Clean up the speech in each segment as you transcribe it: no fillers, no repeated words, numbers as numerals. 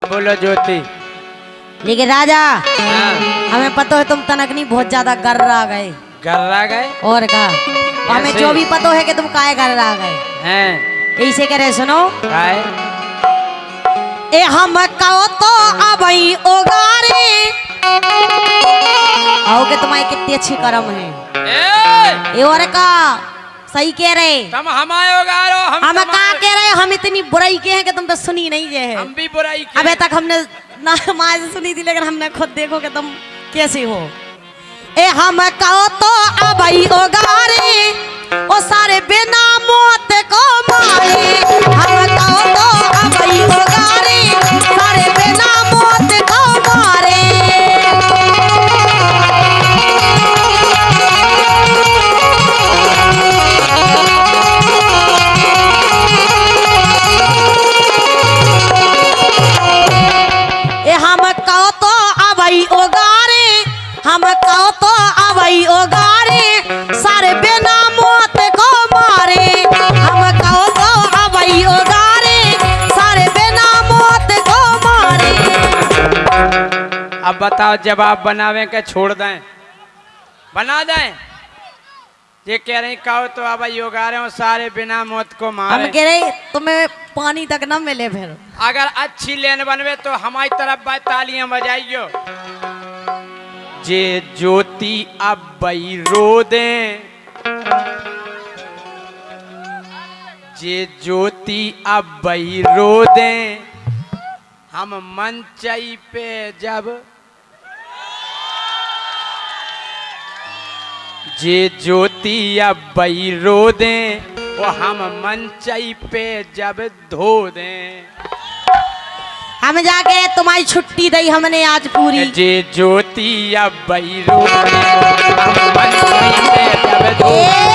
बोलो ज्योति। लेकिन राजा हाँ। हमें पता है तुम तनकनी बहुत ज्यादा गर्रा गए। गर्रा गए और का हमें जो भी पता है कि तुम काहे गर्रा गए हैं। ऐसे कह रहे सुनो काय ए हम कहो तो अबई ओगारे आओ के तुम्हारी कितनी अच्छी कर्म है। ए और का सही कह रहे तुम हमारे गारो हम कहा कह रहे हम इतनी बुराई के हैं कि तुम तो सुनी नहीं है। हम भी बुराई के अबे तक हमने ना माँ से सुनी थी लेकिन हमने खुद देखो कि तुम कैसे हो। ए हम कहो तो अबई ओगारे ओ सारे बिना मौत को मारे। हम कहो तो अबई ओगारे सारे बिना मौत को मारे। ए हम कहो तो अबई ओगारे हम कहो तो अबई ओगारे सारे बिना मौत को मारे। हम कहो तो अबई ओगारे सारे बिना मौत को मारे। अब बताओ जवाब बनावे के छोड़ दें बना दें। ये कह रही कहो तो अब योगा रहे हो सारे बिना मौत को मारे। हम कह रहे तुम्हें पानी तक न मिले फिर। अगर अच्छी लेन बनवे तो हमारी तरफ बात तालियां बजाइयो। जे ज्योति अब बई रो दे जे ज्योति अब बई रो दे हम मंचई पे जब जे ज्योति अब बई रो दे वो हम मंचई पे जब धो दे। हम जाके तुम्हारी छुट्टी दी हमने आज पूरी। जे ज्योति अब बई रो दे हम मंचई पे जब धो दे।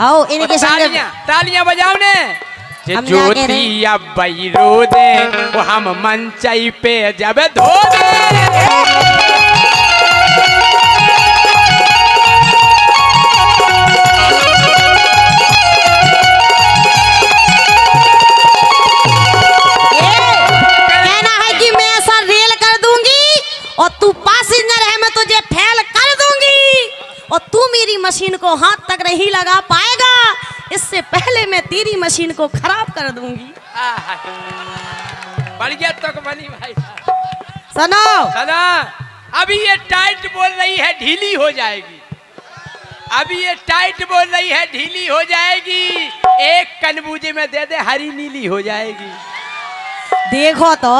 आओ इनके संग तालियां बजाओ ने। जे ज्योति अब बई रो दे वो हम मंचई पे जब धो दे। कहना है कि मैं ऐसा रेल कर दूंगी और तू पैसेंजर है मैं तुझे फेल कर दूंगी और तू मेरी मशीन को हाथ तक नहीं लगा पाएगा। इससे पहले मैं तेरी मशीन को खराब कर दूंगी। बढ़िया तो बनी भाई। सुनो सुनो अभी ये टाइट बोल रही है ढीली हो जाएगी। अभी ये टाइट बोल रही है ढीली हो जाएगी। एक कनबूजे में दे दे हरी नीली हो जाएगी। देखो तो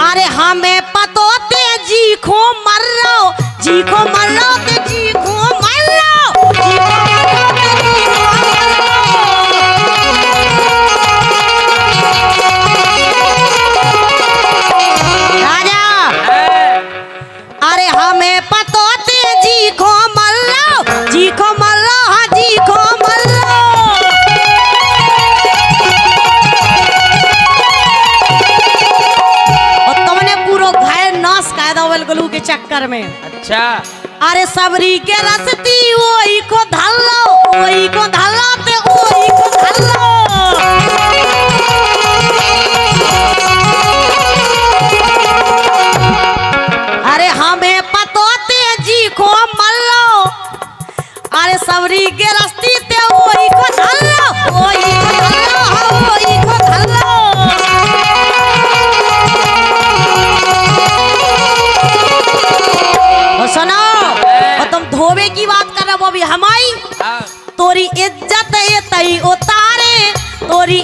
अरे हमें पतो ते जी खो मर रहो जी खो मर रहो ते जी खो मर रहो जी खो मर रहो ते जी खो मर रहो। राजा अरे हमें पतो ते जी खो मर रहो जी खो मर रहो हाँ जी खो मर रहो। गलू के चक्कर में। अच्छा अरे सबरी के रसती वही को धल्लो वही को धल्लाते वही को धल्लो। अरे हमें पतोते जी को मल्लो अरे सबरी के रस्ती ते वही को धल्लो वही को धल्लो वही को धल्लो। सुनो और तुम धोबे की बात कर रहे हो अभी हमारी तोरी इज्जत ये तई उतारे तोरी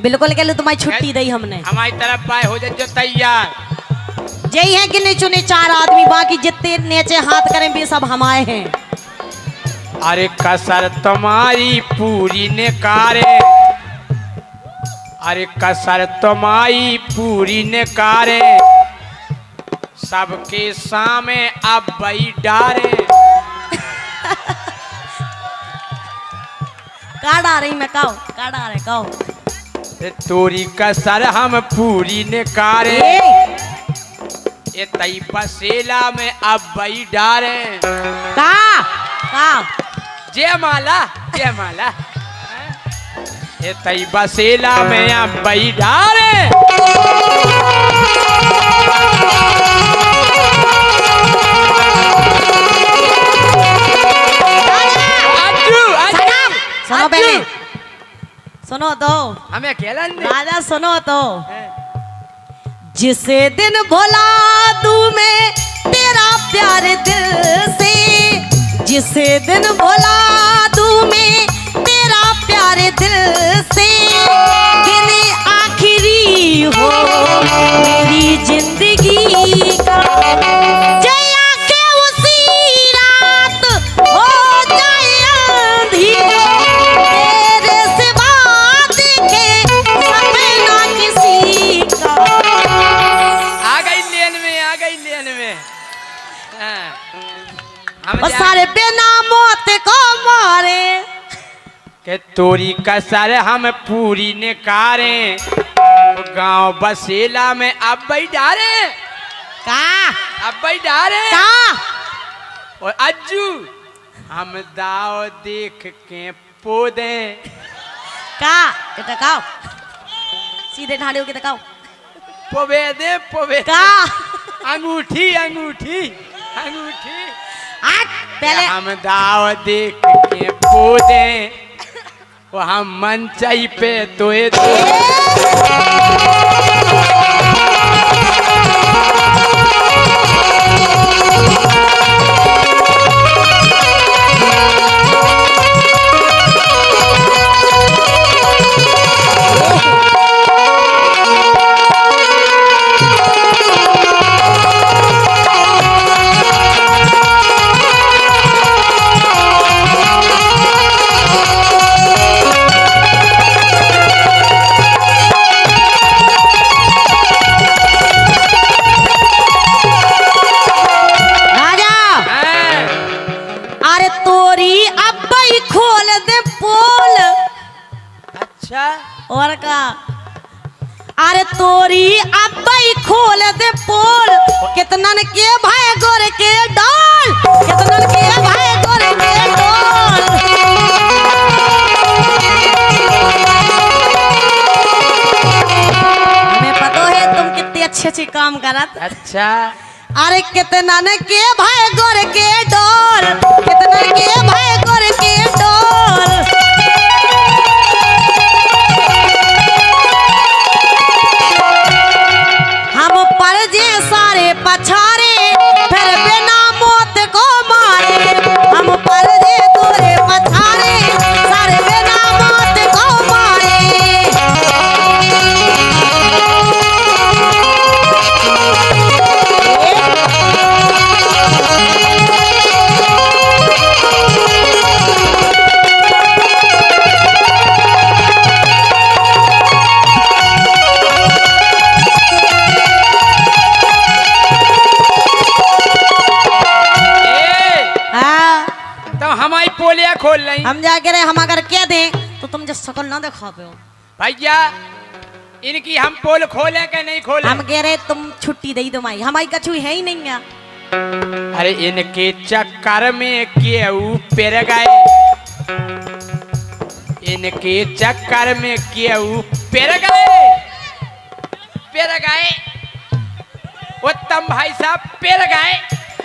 बिल्कुल के लिए तुम्हारी छुट्टी दी हमने। हमारी तरफ पाए हो जाए जो तैयार। यही है कि चुने 4 आदमी, बाकी जितने नीचे हाथ करें भी सब हमारे हैं। अरे कसर तुम्हारी पूरी ने कारे, अरे कसर तुम्हारी पूरी ने कारे, सबके सामने अब बई डारे। का डा रही मैं कहो, का डा रहे कहो। तोरी कसर हम पूरी ने कारे, ये तई बसेला में अब बई डारे। का जय माला, जय माला। ये तई बसेला में अब बई डारे। सुनो पहले, सुनो तो हमें खेलन दे। राजा सुनो तो। जिसे दिन भुला दूं मैं तेरा प्यार दिल से, जिसे दिन भुला दूं मैं तेरा प्यार दिल से, दिन आखिरी हो मेरी जिंदगी का, जया के उसी रात हो जाए अंधेरा, तेरे सिवा देखे सपना किसी का। आ गई लेन में, आ गई लेन में। और सारे बिना मौत को मारे, के तोरी कसर हम पूरी ने कारे, गांव बसेला में अब बई डारे। का अब बई डारे। का और अज्जू हम दाव देख के पोदे। का ये तकाओ, सीधे ठाड़े होके तकाओ। पोवे दे पोवे। का अंगूठी अंगूठी अंगूठी। पहले हम दाव देख के पोदे, वो हम मंचई पे तोए दो। और का अरे तोरी अब्बाई खोल दे पोल, कितनन के भाई गोर के डाल, कितनन के भाई गोर के डाल। हमें पता है तुम कितने अच्छे काम करत। अच्छा अरे कितनन के भाई गोर के डाल, कितनन के भाई गोर के डाल। सारे पछारे फिर बिना मौत को मारे, हम पर दे तोरे पछारे सारे बिना मौत को मारे। पोलिया खोल नहीं। हम जाके रे हम अगर कह दें तो तुम जो शकल ना दिखा पे हो भैया, इनकी हम पोल खोले के नहीं खोले। हम कह रहे तुम छुट्टी दे दो माई, हमारी कछु है ही नहीं है। अरे इनके चक्कर में केहू पेर गए, इनके चक्कर में केहू पेर गए, पेर गए। उत्तम भाई साहब पेर गए।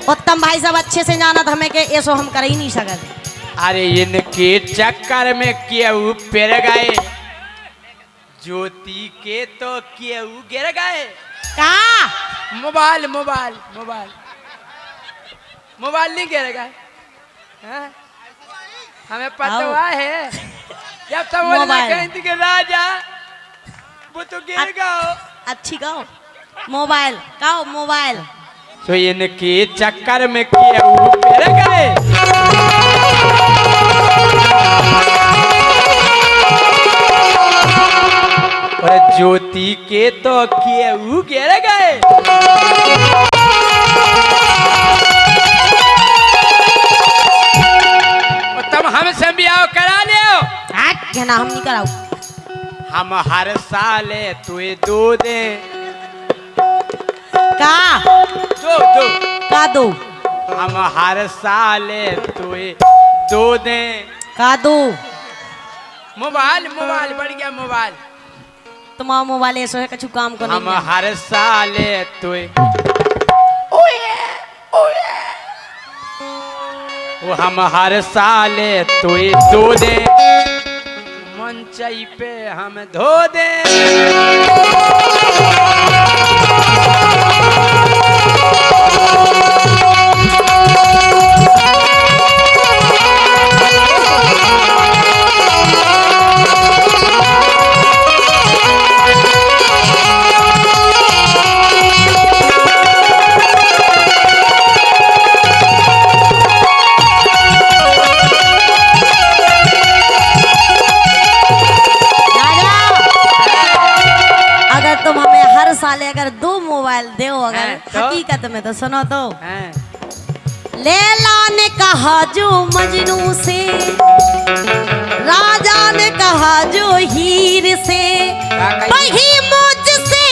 उत्तम भाई साहब अच्छे से जाना था हमें के ऐसो हम कर ही नहीं सकते। अरे इनके चक्कर में केहू पेर गए, ज्योति के तो केहू गिर गए। का मोबाइल मोबाइल मोबाइल मोबाइल नहीं गिर गए। हमें पता हुआ है जब तक बोलना कहीं के राजा वो तो गिर गया। अच्छी गाओ मोबाइल गाओ मोबाइल। तो इनके चक्कर में केहू गिर गए। और ज्योति के तो केहू गिर गए। तुम हमसे ब्याह करा ले। कहना हम नहीं कराओ। हम हर साल तुए दो दे का दो का दो हम हर साल तुए दो दे का दो। मोबाइल मोबाइल बढ़ गया मोबाइल। तुम्हारा मोबाइल ऐसा है कछु काम को हम नहीं। हर साल तुए वो हम हर साल तुए दो दे मंचई पे हम धो दे। तुम हमें हर साल अगर 2 मोबाइल दो अगर तो? हकीकत में तो सुनो तो हैं? लैला ने कहा जो मजनू से, राजा ने कहा जो हीर से, वही मुझसे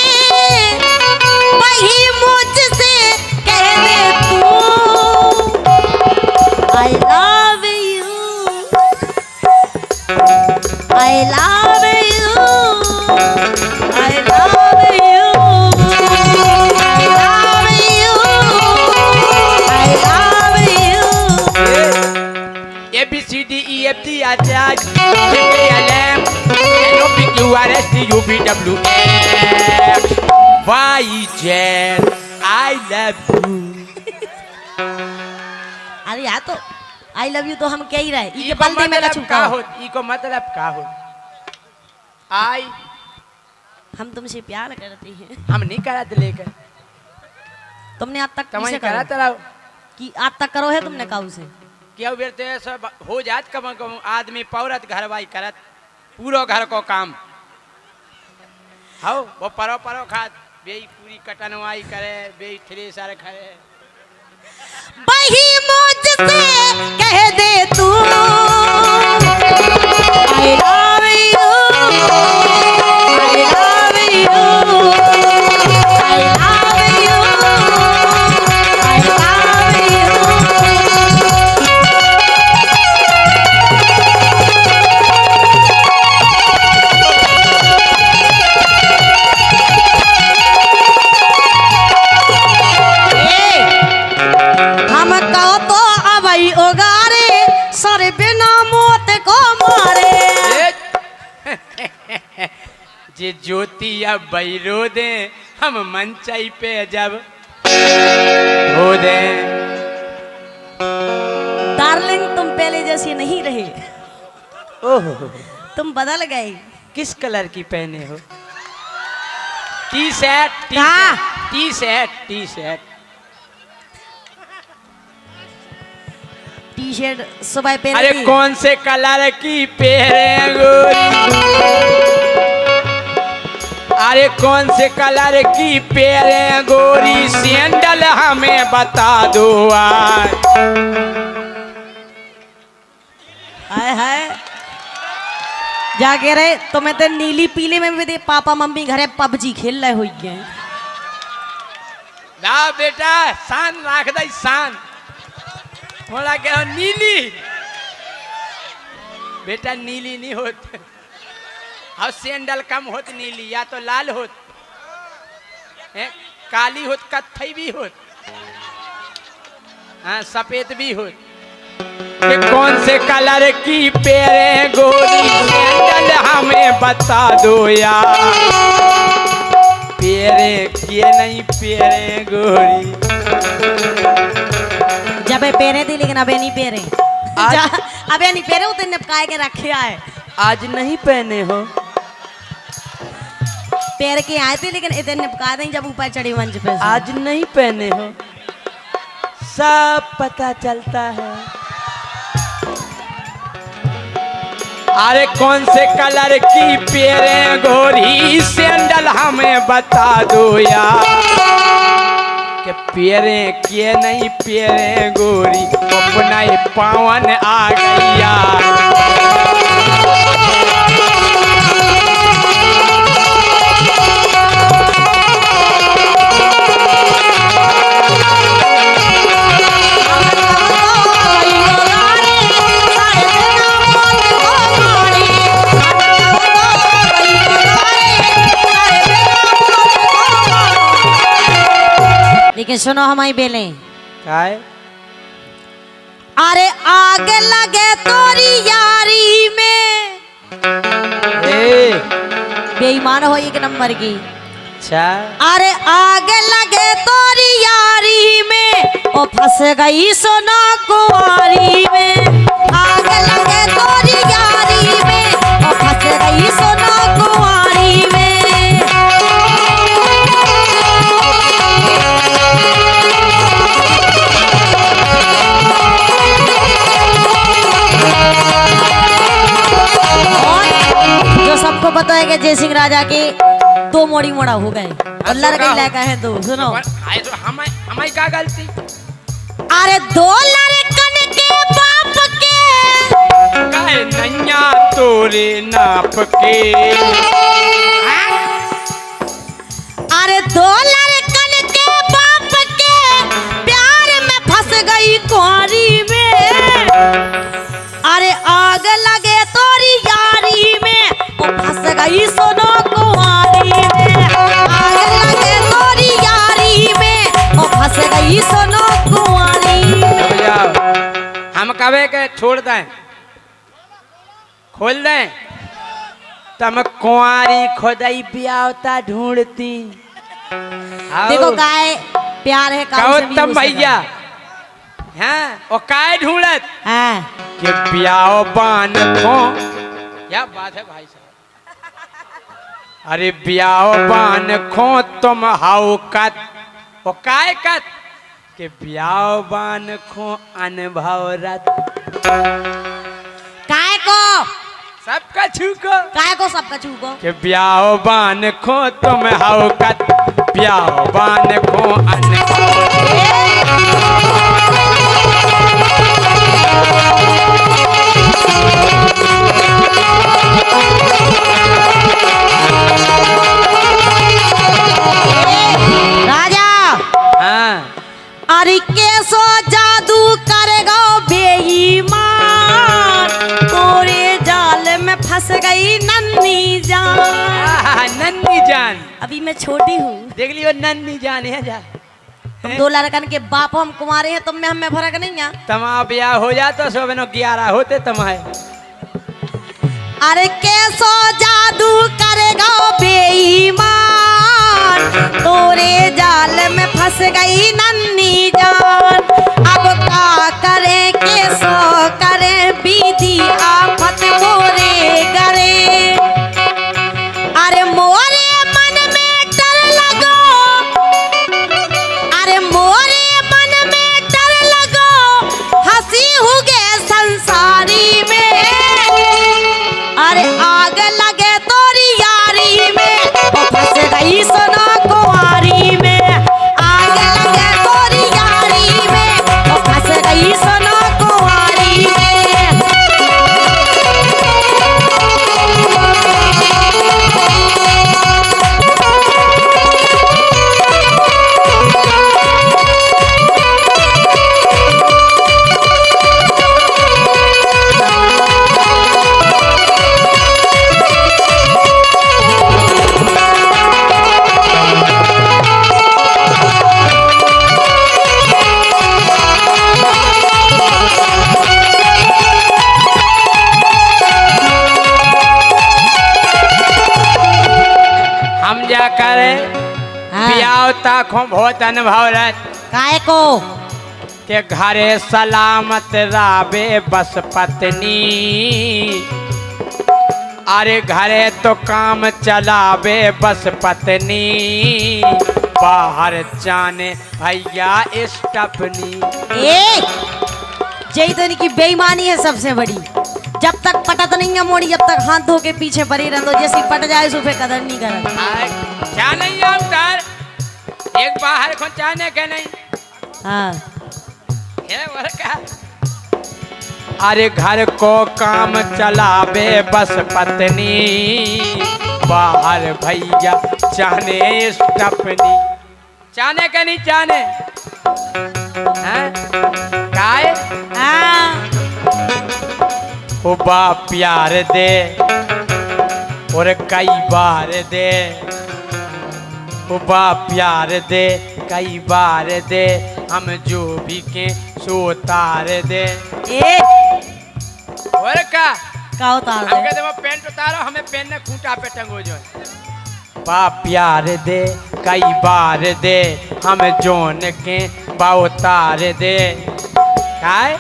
कह दे तू I love you I love you I love you. I love you. I love you. A B C D E F G H I J K L M N O P Q R S T U V W X Y Z I love you. अरे यार तो I love you तो हम कह ही रहे। ई को मतलब का हो? ई को मतलब का हो? आई हम तुमसे प्यार करते हैं। हम नहीं कराते लेकर तुमने आज तक तुम्हें किसे करा करो? तरा कि आज तक करो है तुमने काऊ से? क्या बेरते सब हो जात कम कम आदमी पौरत घरवाई करत पूरा घर को काम हाउ वो परो परो खात बेई पूरी कटनवाई करे बेई थ्रेसर करे। वही मुझसे कह दे तू I love you. I love you. I love you. I love you. हम कहो तो अबई ओगारे सर बिना मौत को मारे। जे ज्योति अब बैरो दे हम मंचई पे जब हो दे। डार्लिंग तुम पहले जैसी नहीं रहे, ओह तुम बदल गए। किस कलर की पहने हो? टी शर्ट का? T shirt T shirt T shirt सुबह पहनी अरे थी। कौन से कलर की पहने गोरी? अरे कौन से कलर की पहने गोरी? सैंडल हमें बता दो आज। हाय हाय जाके रहे तुम्हें तो नीली पीले में भी दे पापा मम्मी घरे पबजी खेल रहे हुई हैं। ना बेटा शान राख दे शान बोला क्या नीली बेटा नीली नहीं होत और सैंडल कम होत नीली या तो लाल होत है काली होत कत्थई भी होत हाँ सफेद भी होत। ये कौन से कलर की पेरे गोरी सैंडल हमें बता दो यार। पेरे किए नहीं पेरे गोरी जब पेरे थी लेकिन अबे नहीं पेरे अबे नहीं पेरे उतने निपकाए के रखे आए। आज नहीं पहने हो पैर के आए थे लेकिन इतने निपका दें जब ऊपर चढ़ी मंच पे से। आज नहीं पहने हो, सब पता चलता है। अरे कौन से कलर की पेरे गोरी सैंडल हमें बता दो यार, के पेरे किए नहीं पेरे गोरी अपना ही पावन आ गई यार। लेकिन सुनो हमारी बेले, काय अरे आग लगे तोरी यारी में, ए बेईमान हो एक नंबर की। अच्छा अरे आग लगे तोरी यारी में, ओ फंस गई सोना कुंवारी में। आग लगे तोरी यारी में, ओ फंस गई सोना कुंवारी में। जो सबको पता है कि जय सिंह राजा के 2 मोड़ी मोड़ा हो गए और लड़के लेकर है 2। सुनो हमारी क्या गलती? अरे 2 लड़कन के बाप के, काय नैया तोरे नाप के। अरे 2 लड़कन के बाप के प्यार में फंस गई कुंवारी में। अरे आग लगे तोरी यारी में, वो फंस गई सोनो कुंवारी में। आग लगे तोरी यारी में, वो फंस गई सोनो कुंवारी में। हम कहे के छोड़ दें, खोल दें, तम कुंवारी खोदाई ब्यावता ढूंढती। देखो काय प्यार है काम से भी तुम भैया हैं ओ काय ढूंढत हाँ। कि ब्याह बान खो। क्या बात है भाई साहब? अरे ब्याह बान खो तुम हाउ कत, ओ काय कत कि ब्याह बान खो अनुभव रत। काय को सबका छूको, काय को सबका छूको। कि ब्याह बान खो तुम हाउ कत, ब्याह बान खो अनुभव। राजा हाँ अरे कैसो जादू करेगा बेईमान, तोरे जाल में फंस गई नन्ही जान। नन्ही जान, अभी मैं छोटी हूँ। देख लियो नन्ही जान है जा। तुम 2 लड़कन के बाप हम कुमारे हैं, तुम में हमें फर्क नहीं है। तमा ब्याह हो जा तो 11 होते तमाए। अरे कैसो जादू करेगा बेईमान, तोरे जाल में फंस गई नन्ही जान। अब का करें कैसो करें विधि आफत मोरे गरे। अरे मोरे मन में डर लगो, अरे मोरे मन में डर लगो, हंसी हुगे संसारी में। अरे आग लगे तोरी यारी में, वो फंस गई सोना कुंवारी में। आग लगे तोरी यारी में, वो फंस गई सोना कुंवारी में। हम जा करे ब्याह ताखो बहुत अनुभव रह काय को के घरे सलामत राबे बस पत्नी। अरे घरे तो काम चलावे बस पत्नी, बाहर जाने भैया स्टपनी। यही तो इनकी बेईमानी है सबसे बड़ी। जब तक पटत नहीं है मोड़ी, जब तक हाथ धो के पीछे पड़ी रह दो, जैसी पट जाए सुबह कदर नहीं कर। क्या नहीं है उतार एक बाहर को जाने के नहीं। हाँ है का। अरे घर को काम चलावे बस पत्नी, बाहर भैया जाने स्टपनी। जाने के नहीं जाने काय ओ बा प्यार दे और कई बार दे, ओ बा प्यार दे कई बार दे, हम जो भी के सो तार दे। और का उतार हम कहते वो पेंट उतारो, हमें पेन ने खूंटा पे टंगो जो। बा प्यार दे कई बार दे, हम जोन के बा उतार दे। काय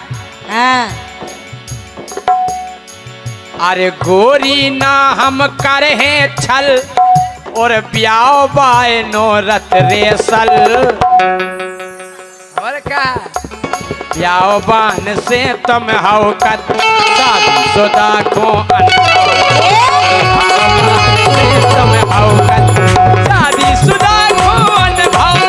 अरे गोरी ना हम करे छल, और ब्याह बाय नो रत रेसल। और क्या ब्याह बान से तुम हाउ कत, शादीशुदा को तुम हाउ कत, शादीशुदा को अनुभव।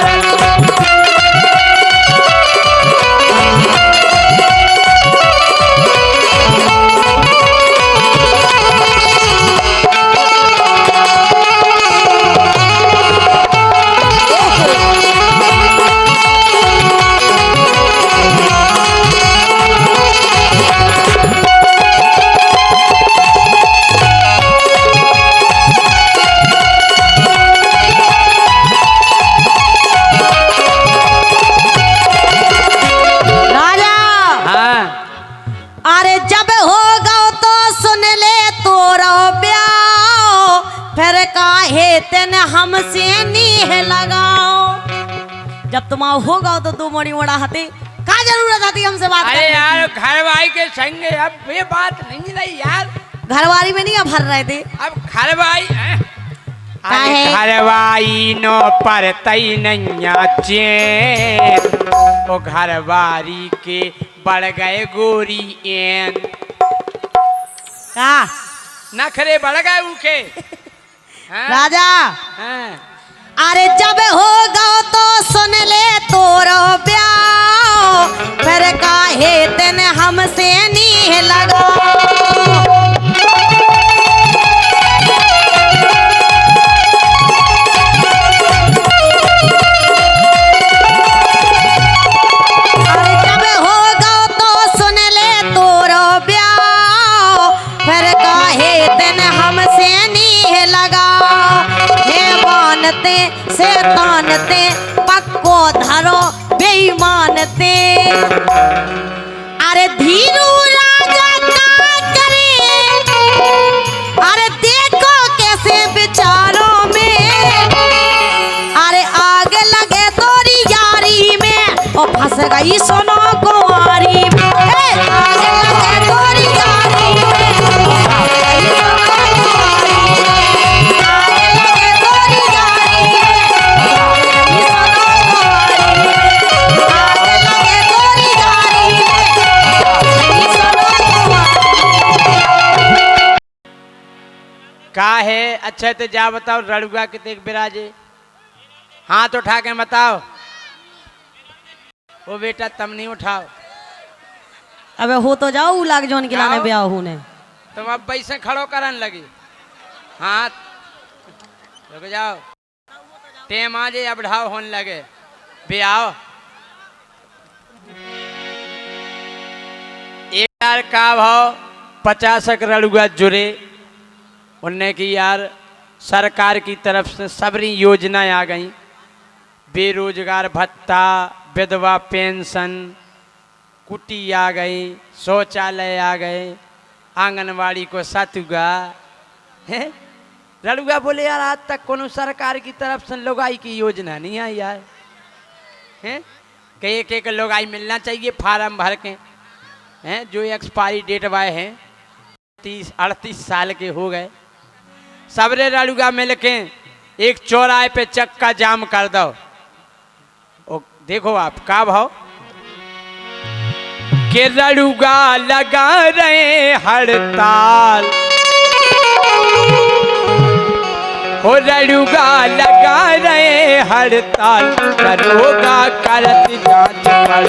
हमसे नीह लगाओ। जब तुम होगा तो दो मोड़ी मोड़ा हाथे का जरूरत आती हमसे बात करने की। अरे यार घरवाई के संग अब ये बात नहीं रही यार। घरवारी में नहीं अब भर रहे थे। अब घरवाई घरवाई नो पर तई नैया चैन, वो घरवारी के बढ़ गए गोरी एन। का नखरे बढ़ गए उनके। राजा अरे जब होगा तो सुन ले तोरो ब्याह, फिर काहे तेन हमसे नीह लगाओ। अरे जब होगा तो सुन ले तोरो ब्याह, फिर काहे तेन हमसे नीह लगाओ। मानते से तानते पक्को धरो बेईमानते। अरे धीरू राजा का करे, अरे देखो कैसे विचारों में, अरे आग लगे तोरी यारी में, और फंस गई सोनो कुंवारी में। आग लगे तोरी यारी में, का है। अच्छा तो जा बताओ रड़ुआ के देख बिराजे, हाथ उठा के बताओ। वो बेटा तुम नहीं उठाओ। अबे हो तो जाओ लाग जोन के लाने ब्याह होने। तुम अब पैसे खड़ो करन लगी हाथ रुक जाओ। टेम आ जाए अब ढाव होने लगे ब्याह। एक यार का भाव 50 रड़ुआ जुड़े उनने की यार सरकार की तरफ से सबरी योजनाएं आ गई। बेरोजगार भत्ता, विधवा पेंशन, कुटी आ गई, शौचालय आ गए, आंगनवाड़ी को सतुगा है। रड़ुआ बोले यार आज तक कोनो सरकार की तरफ से लोगाई की योजना नहीं आई यार है। कि एक लोगाई मिलना चाहिए फार्म भर के हैं जो एक्सपायरी डेट वाए हैं। 38 साल के हो गए। सबरे रड़ुगा मिल के एक चौराहे पे चक्का जाम कर दो। ओ देखो आप का भाव के रड़ुगा लगा रहे हड़ताल, हो रड़ुगा लगा रहे हड़ताल, दरोगा करत जांच पड़ताल,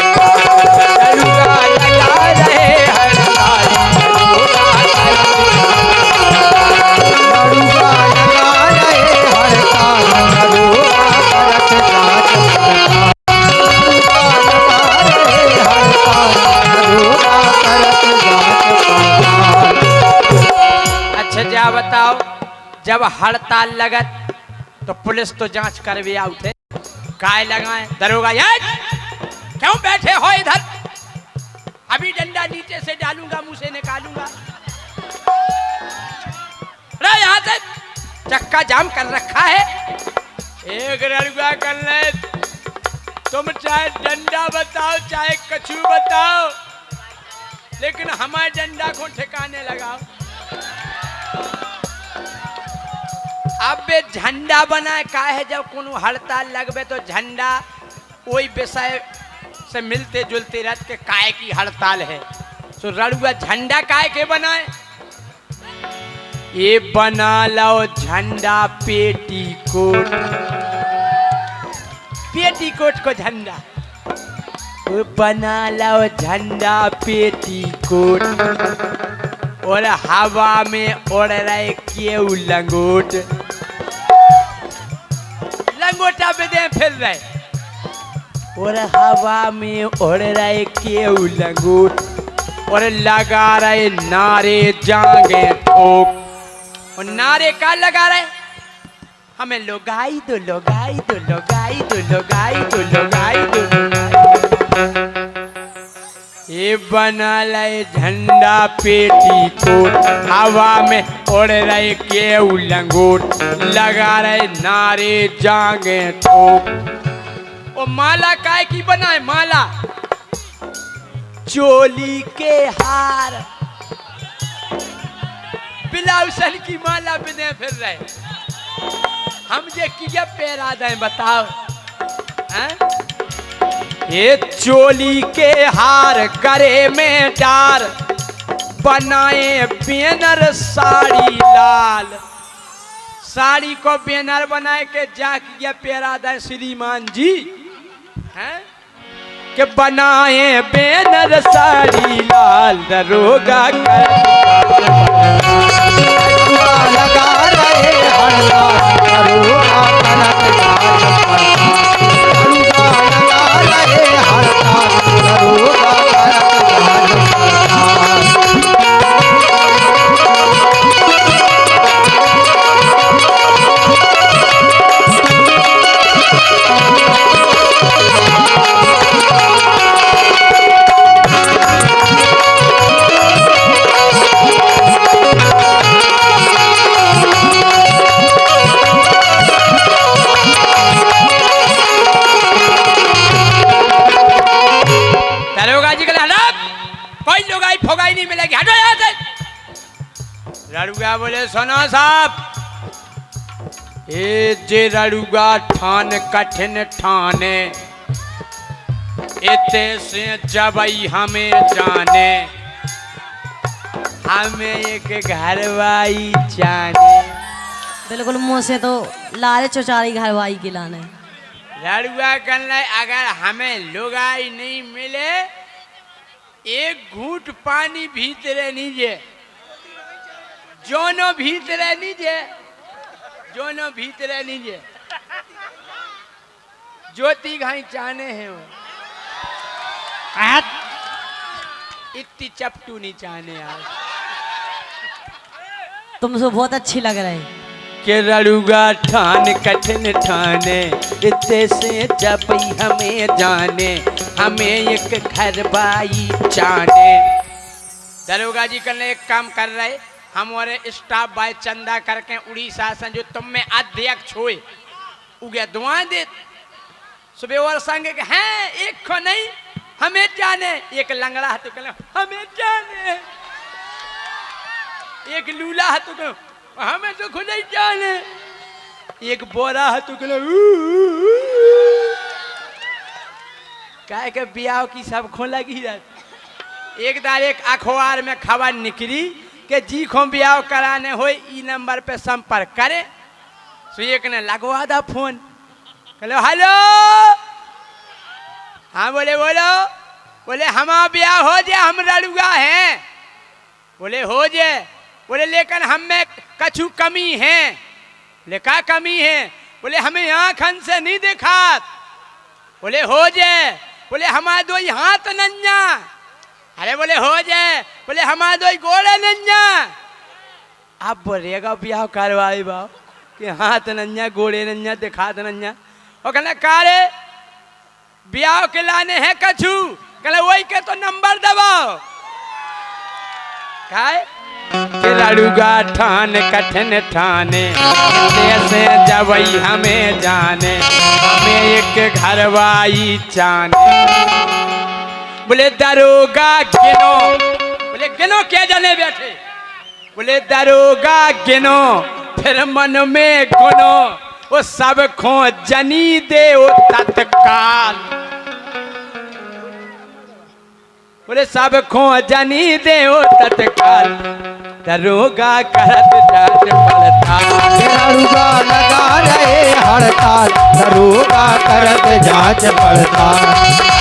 रड़ुगा लगा रहे हड़ताल, दरोगा लगा रहे हड़ताल, दरोगा करत जांच पड़ताल, दरोगा करत जांच पड़ताल। अच्छा जा बताओ, जब हड़ताल लगत तो पुलिस तो जांच करवे उठे, काय लगाए दरोगा यार क्यों बैठे हो इधर, अभी डंडा नीचे से डालूंगा मुंह से निकालूंगा, अरे यहाँ से चक्का जाम कर रखा है। एक दरोगा कर ले, तुम चाहे डंडा बताओ चाहे कछू बताओ, लेकिन हमारे डंडा को ठिकाने लगाओ। अब बे झंडा बनाए का है, जब कोनो हड़ताल लगबे तो झंडा वही विषय से मिलते जुलते रहते के काय की हड़ताल है, तो रड़ुआ झंडा काय के बनाए, ये बना लो झंडा पेटीकोट, पेटीकोट को झंडा, वो बना लो झंडा पेटीकोट, और हवा में उड़ रहे केऊ लंगोट, लंगोटा पे दे फिर रहे, और हवा में उड़ रहे केऊ लंगोट, और लगा रहे नारे जागे ठोक, और नारे का लगा रहे, हमें लोगाई दो लोगाई दो लोगाई दो लोगाई दो लोगाई दो लोगाई। ये बना ले झंडा पेटीकोट, हवा में उड़ रहे केऊ लंगोट, लगा रहे नारे जागे ठोक। ओ माला काय की बनाए, माला चोली के हार, बिलाउसन की माला बिने फिर रहे, हम जे किया पैरा दें बताओ हैं? ये चोली के हार गरे में डार, बनाए बैनर साड़ी लाल, साड़ी को बैनर बनाए के जा किया पैरा दें श्रीमान जी हैं, के बनाए बैनर साड़ी लाल, दरोगा लगा रहे हड़ताल, दरोगा करत जांच पड़ताल, दरोगा लगा रहे हड़ताल, दरोगा करत जांच फोगाई नहीं मिलेगी, हटो यहाँ से। रड़ुगा बोले सुनो साहब, ए जे रड़ुगा ठान कठिन ठाने, इते से जबई हमें जाने, हमें एक घरवाई जाने, बिल्कुल मुंह से तो लारे चौचारी घरवाई की लाने। रड़ुआ कहने अगर हमें लुगाई नहीं मिले, एक घूट पानी भीतरे नीजे, जोनो भीतरे नीजे, जोनो भीतरे नीजे, ज्योति घाई चाहने हैं वो, इतनी चपटू नहीं चाहने यार, तुमसे बहुत अच्छी लग रही। के रड़ुगा ठान कठिन ठाने, इतने से जब हमें जाने, हमें एक घर बाई जाने। दरोगा जी कल एक काम कर रहे, हमारे स्टाफ बाय चंदा करके उड़ीसा से जो तुम में अध्यक्ष हुए उगे दुआएं दे, सुबह और संग हैं एक को नहीं हमें जाने, एक लंगड़ा है तो कल हमें जाने, एक लूला है तो हमें तो खुद ही जाने, एक बोरा है तो काय के बियाह की सब खो लगी रहती। एक दार एक अखबार में खबर निकली कि जी खो बियाह कराने हो ई नंबर पे संपर्क करे। सो एक ने लगवा दा फोन, हेलो हेलो, हाँ बोले बोलो, बोले हमारा ब्याह हो जाए, हम लड़ुआ हैं। बोले हो जाए, बोले लेकिन हम में कछु कमी है। बोले क्या कमी है? बोले हमें आँखन से नहीं देखा। बोले हो जाए, बोले हमारे दो हाथ नन्या। अरे बोले हो जाए, बोले हमारे दो गोड़े नन्या। आप बोलेगा ब्याह करवाए बाप कि हाथ नन्या गोड़े नन्या दिखात नन्या। और कहना कारे ब्याह के लाने हैं कछु, कहले वही के तो नंबर दबाओ। काय के लड़ूगा ठान कठिन ठाने, जैसे जबई हमें जाने, हमें एक घरवाई चाने। बोले दरोगा गिनो, बोले गिनो क्या जाने बैठे। बोले दरोगा गिनो, फिर मन में गुनो, वो सब खो जनी दे वो तत्काल। बोले सब खो जनी दे वो तत्काल, दरोगा करत जांच पड़ताल। दरोगा लगा रहे हड़ताल, दरोगा करत जांच पड़ताल।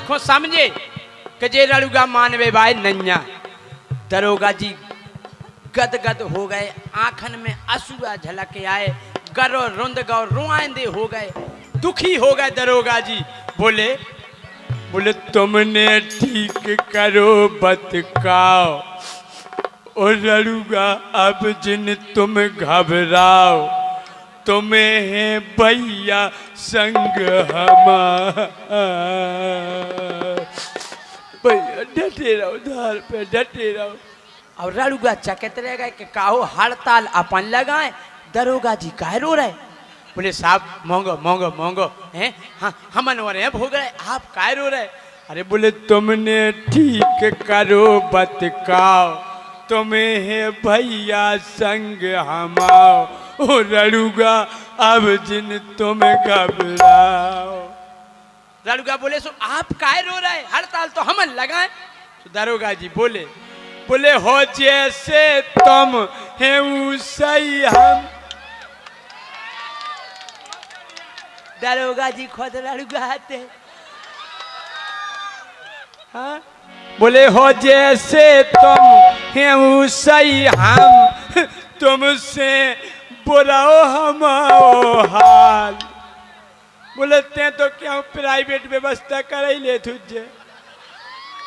को समझे कि जे लड़ूगा मानवे भाई नन्या, दरोगा जी गदगद हो गए, आंखन में आंसुआ झलक आए, गरो रुंद गौ रुआंदे हो गए, दुखी हो गए दरोगा जी। बोले बोले तुमने ठीक करो बतकाओ, और लड़ूगा अब जिन तुम घबराओ, तुम्हें है भैया संग हमारा। भैया डटे रहो, धार पे डटे रहो। और लड़ूगा चकित रह गए कि काहो हड़ताल अपन लगाए, दरोगा जी काहे रो रहे। बोले साहब मोंगो मोंगो मोंगो हैं, हाँ हमन हो रहे हैं भोग रहे, आप काहे रो रहे। अरे बोले तुमने ठीक करो बतकाओ, तुम्हें है भैया संग हमाओ, ओ लड़ूगा अब जिन तुम घबराओ। लड़ूगा बोले सो आप काहे रो रहे, हड़ताल तो हम लगाए। तो दरोगा जी बोले बोले हो जैसे तुम है सही हम। दरोगा जी खुद लड़ूगा आते, हाँ बोले हो जैसे तुम है सही हम, तुमसे बुराओ हमाओ हाल। बोलते हैं तो क्या प्राइवेट व्यवस्था कर ही ले तुझे,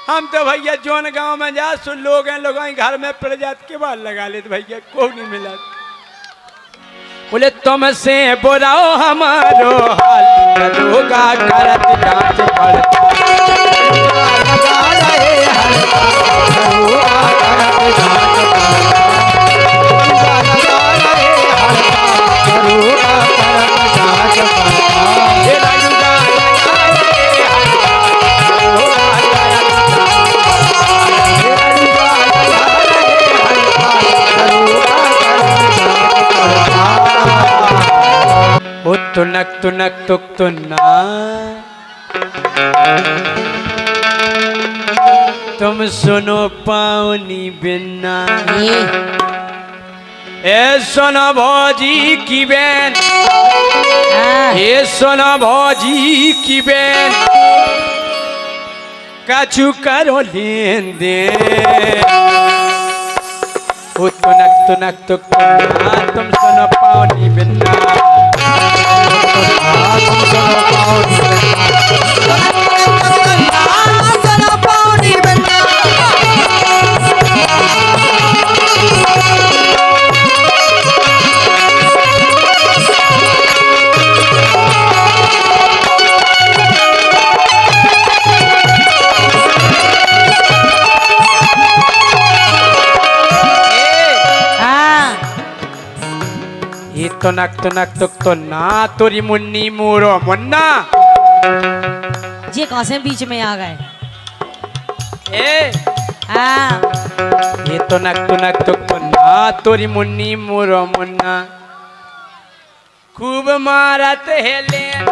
हम तो भैया जोन गांव में जा सुन लोग हैं, लोग घर में प्रजात के बाद लगा लेते भैया को नहीं मिला। बोले तुमसे बुराओ हमारो हाल, दरोगा करत जांच पड़ताल। तुनक तुनक तुक तुन्ना, तुम सुनो पावनी बिन्ना। ए सोना भौजी की बहन, ए सोना भौजी की बहन, कछु करो लेन दे। ओ तुनक तुनक तुक तुन्ना, तुम सुनो पावनी बिन्ना। तुनक तुक तो ना तोरी मुन्नी मोरो मुन्ना। ये कहाँ से बीच में आ गए? ए हाँ ये तुनक तुक तो ना तोरी मुन्नी मोरो मुन्ना। खूब मारत है लेन,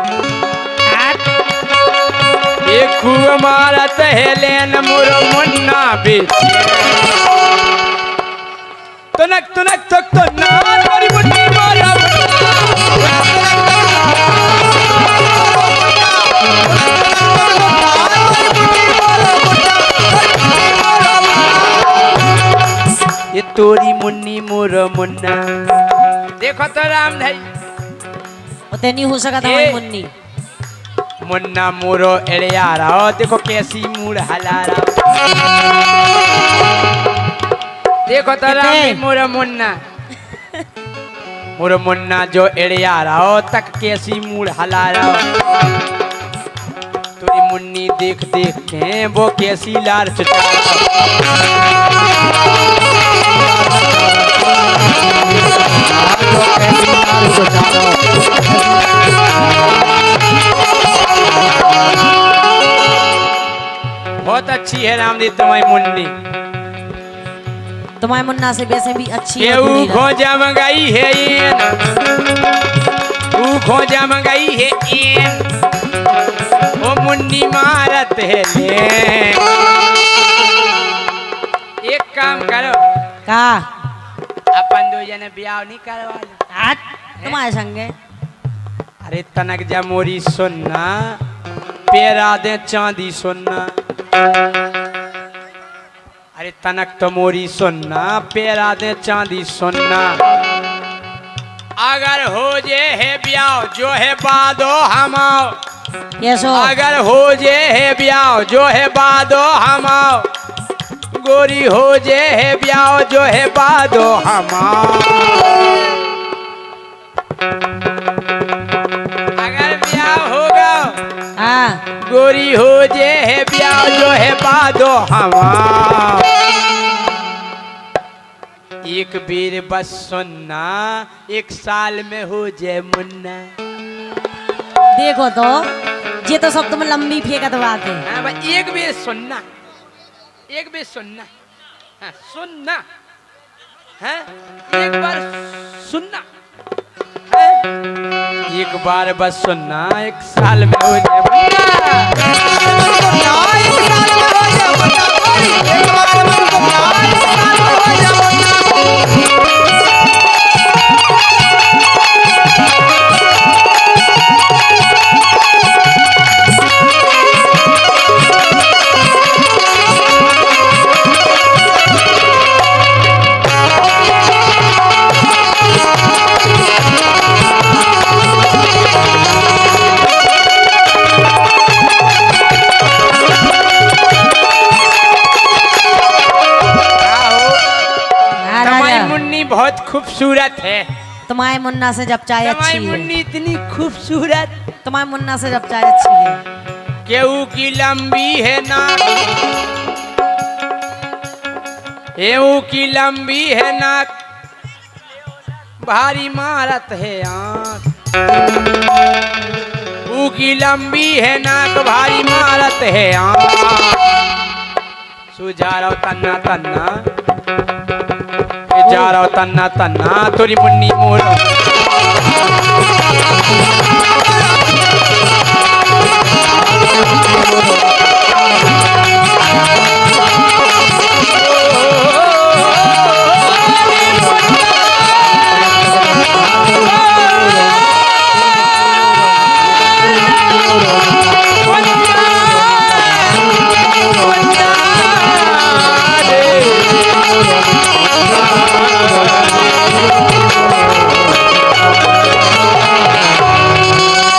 ये खूब मारत है लेन मोरो मुन्ना बेचे। तुनक तुक तो ना तोरी मुन्नी मोरो ये तोरी मुन्नी मोरो मुन्ना। देखो तो राम भाई उतने नहीं हो सका था ए। वही मुन्नी। मुन्ना मोरो एड़िया रहा देखो कैसी मूड हला रहा। देखो तो राम भाई मोरो मुन्ना जो एड़िया रहा तक कैसी मूड हला रहा। तोरी मुन्नी देख देख के वो कैसी लार चुटा बहुत अच्छी है रामदेव तुम्हारी मुन्नी। तुम्हारे मुन्ना से वैसे भी अच्छी है केहू दुनिया। खोजा मंगाई है इन, तू खोजा मंगाई है इन, वो मुन्नी मारत है ले। एक काम करो का अपन दो जने ब्याह नहीं करवा लो। तुम्हारे संगे अरे तनक जा मोरी सुनना पेरा दे चांदी सुनना। अरे तनक तो मोरी सुनना पेरा दे चांदी सुनना। अगर हो जे है ब्याह जो है बादो हमाओ, यशो अगर हो जे है ब्याह जो है बादो हमाओ, गोरी हो जे है ब्याह जो है बादो हमाओ। अगर ब्याह होगा हाँ गोरी हो जे है ब्याह जो है बादो हमार। एक बेर बस सुनना एक साल में हो जाए मुन्ना। देखो तो ये तो सब तुम लंबी फेंकत बात है। हाँ भाई एक बेर सुनना, एक बेर सुनना, हाँ सुनना, हाँ एक बार सुनना, एक बार बस सुनना एक साल में हो जाए बहुत खूबसूरत है। तुम्हारे मुन्ना से जब चाय तुम्हारी अच्छी मुन्नी है। इतनी खूबसूरत, तुम्हारे मुन्ना से जब चाय अच्छी है। केहू की लंबी है नाक, केहू की लंबी है नाक, भारी मारत है आँख। ऊ की लंबी है नाक भारी मारत है आँख। सुझा रहो तन्ना तन्ना जा रहा तन्ना तन्ना तोरी मुन्नी मोर